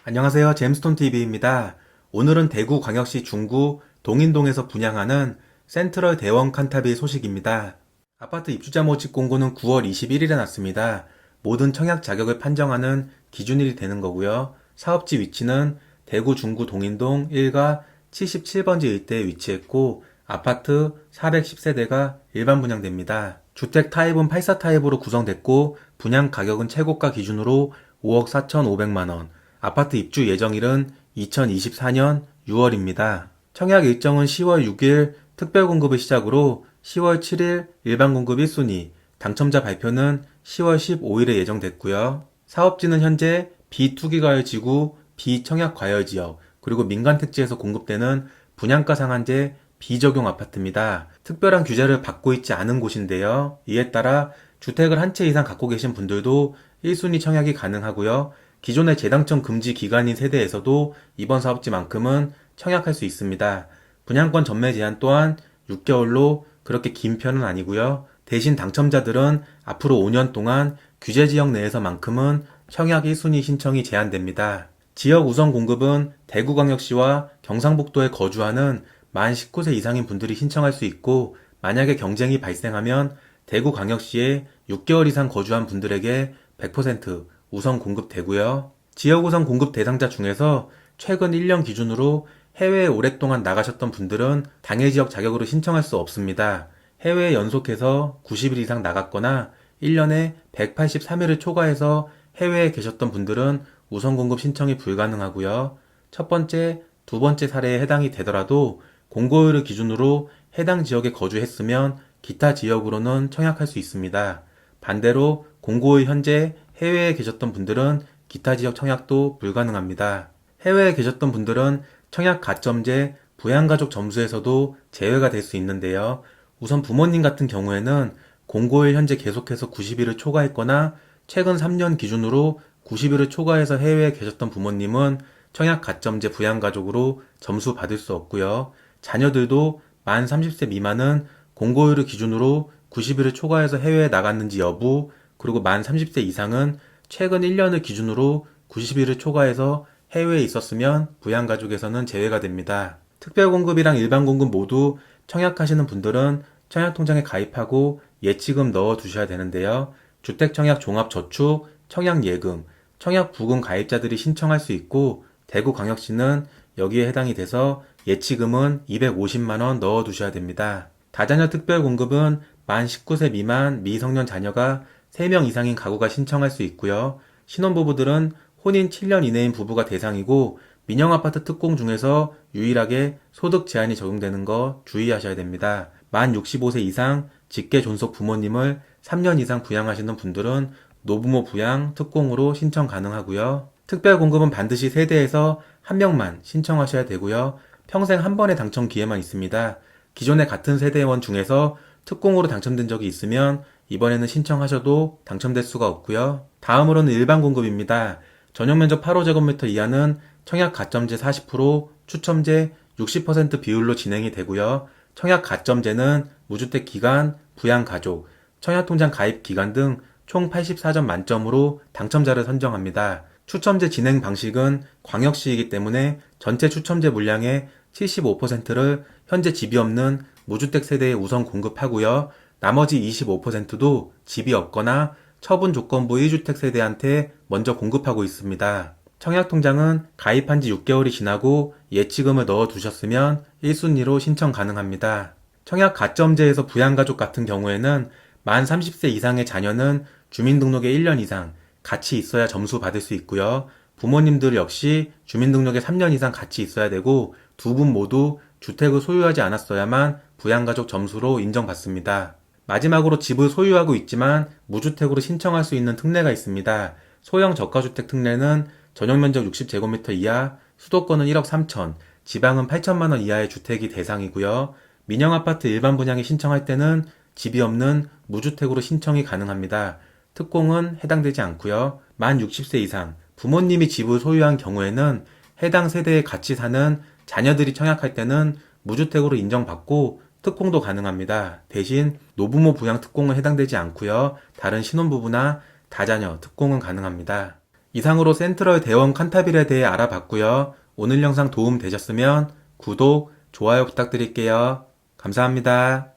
안녕하세요. 잼스톤TV입니다. 오늘은 대구광역시 중구 동인동에서 분양하는 센트럴 대원 칸탑의 소식입니다. 아파트 입주자 모집 공고는 9월 21일에 났습니다. 모든 청약 자격을 판정하는 기준일이 되는 거고요. 사업지 위치는 대구 중구 동인동 1가 77번지 일대에 위치했고 아파트 410세대가 일반 분양됩니다. 주택 타입은 84 타입으로 구성됐고 분양 가격은 최고가 기준으로 5억 4,500만원, 아파트 입주 예정일은 2024년 6월입니다. 청약 일정은 10월 6일 특별 공급을 시작으로 10월 7일 일반 공급 1순위, 당첨자 발표는 10월 15일에 예정됐고요. 사업지는 현재 비투기과열지구, 비청약과열지역, 그리고 민간택지에서 공급되는 분양가 상한제 비적용 아파트입니다. 특별한 규제를 받고 있지 않은 곳인데요. 이에 따라 주택을 한 채 이상 갖고 계신 분들도 1순위 청약이 가능하고요. 기존의 재당첨 금지 기간인 세대에서도 이번 사업지만큼은 청약할 수 있습니다. 분양권 전매 제한 또한 6개월로 그렇게 긴 편은 아니고요. 대신 당첨자들은 앞으로 5년 동안 규제 지역 내에서만큼은 청약 1순위 신청이 제한됩니다. 지역 우선 공급은 대구광역시와 경상북도에 거주하는 만 19세 이상인 분들이 신청할 수 있고, 만약에 경쟁이 발생하면 대구광역시에 6개월 이상 거주한 분들에게 100% 우선 공급되고요. 지역 우선 공급 대상자 중에서 최근 1년 기준으로 해외에 오랫동안 나가셨던 분들은 당해 지역 자격으로 신청할 수 없습니다. 해외에 연속해서 90일 이상 나갔거나 1년에 183일을 초과해서 해외에 계셨던 분들은 우선 공급 신청이 불가능하고요. 첫 번째, 두 번째 사례에 해당이 되더라도 공고일을 기준으로 해당 지역에 거주했으면 기타 지역으로는 청약할 수 있습니다. 반대로 공고일 현재 해외에 계셨던 분들은 기타 지역 청약도 불가능합니다. 해외에 계셨던 분들은 청약 가점제 부양가족 점수에서도 제외가 될 수 있는데요. 우선 부모님 같은 경우에는 공고일 현재 계속해서 90일을 초과했거나 최근 3년 기준으로 90일을 초과해서 해외에 계셨던 부모님은 청약 가점제 부양가족으로 점수 받을 수 없고요. 자녀들도 만 30세 미만은 공고일을 기준으로 90일을 초과해서 해외에 나갔는지 여부, 그리고 만 30세 이상은 최근 1년을 기준으로 90일을 초과해서 해외에 있었으면 부양가족에서는 제외가 됩니다. 특별공급이랑 일반공급 모두 청약하시는 분들은 청약통장에 가입하고 예치금 넣어두셔야 되는데요. 주택청약 종합저축, 청약예금, 청약부금 가입자들이 신청할 수 있고, 대구광역시는 여기에 해당이 돼서 예치금은 250만원 넣어두셔야 됩니다. 다자녀 특별공급은 만 19세 미만 미성년 자녀가 3명 이상인 가구가 신청할 수 있고요. 신혼부부들은 혼인 7년 이내인 부부가 대상이고, 민영아파트 특공 중에서 유일하게 소득 제한이 적용되는 거 주의하셔야 됩니다. 만 65세 이상 직계 존속 부모님을 3년 이상 부양하시는 분들은 노부모 부양 특공으로 신청 가능하고요. 특별공급은 반드시 세대에서 한 명만 신청하셔야 되고요. 평생 한 번의 당첨 기회만 있습니다. 기존의 같은 세대원 중에서 특공으로 당첨된 적이 있으면 이번에는 신청하셔도 당첨될 수가 없고요. 다음으로는 일반 공급입니다. 전용면적 8호제곱미터 이하는 청약 가점제 40%, 추첨제 60% 비율로 진행이 되고요. 청약 가점제는 무주택 기간, 부양가족, 청약통장 가입 기간 등 총 84점 만점으로 당첨자를 선정합니다. 추첨제 진행 방식은 광역시이기 때문에 전체 추첨제 물량의 75%를 현재 집이 없는 무주택 세대에 우선 공급하고요. 나머지 25%도 집이 없거나 처분 조건부 1주택 세대한테 먼저 공급하고 있습니다. 청약통장은 가입한 지 6개월이 지나고 예치금을 넣어두셨으면 1순위로 신청 가능합니다. 청약 가점제에서 부양가족 같은 경우에는 만 30세 이상의 자녀는 주민등록에 1년 이상 같이 있어야 점수 받을 수 있고요. 부모님들 역시 주민등록에 3년 이상 같이 있어야 되고, 두 분 모두 주택을 소유하지 않았어야만 부양가족 점수로 인정받습니다. 마지막으로 집을 소유하고 있지만 무주택으로 신청할 수 있는 특례가 있습니다. 소형 저가주택 특례는 전용면적 60제곱미터 이하, 수도권은 1억 3천, 지방은 8천만원 이하의 주택이 대상이고요. 민영아파트 일반 분양에 신청할 때는 집이 없는 무주택으로 신청이 가능합니다. 특공은 해당되지 않고요. 만 60세 이상 부모님이 집을 소유한 경우에는 해당 세대에 같이 사는 자녀들이 청약할 때는 무주택으로 인정받고 특공도 가능합니다. 대신 노부모 부양 특공은 해당되지 않고요. 다른 신혼부부나 다자녀 특공은 가능합니다. 이상으로 센트럴 대원 칸타빌에 대해 알아봤고요. 오늘 영상 도움 되셨으면 구독, 좋아요 부탁드릴게요. 감사합니다.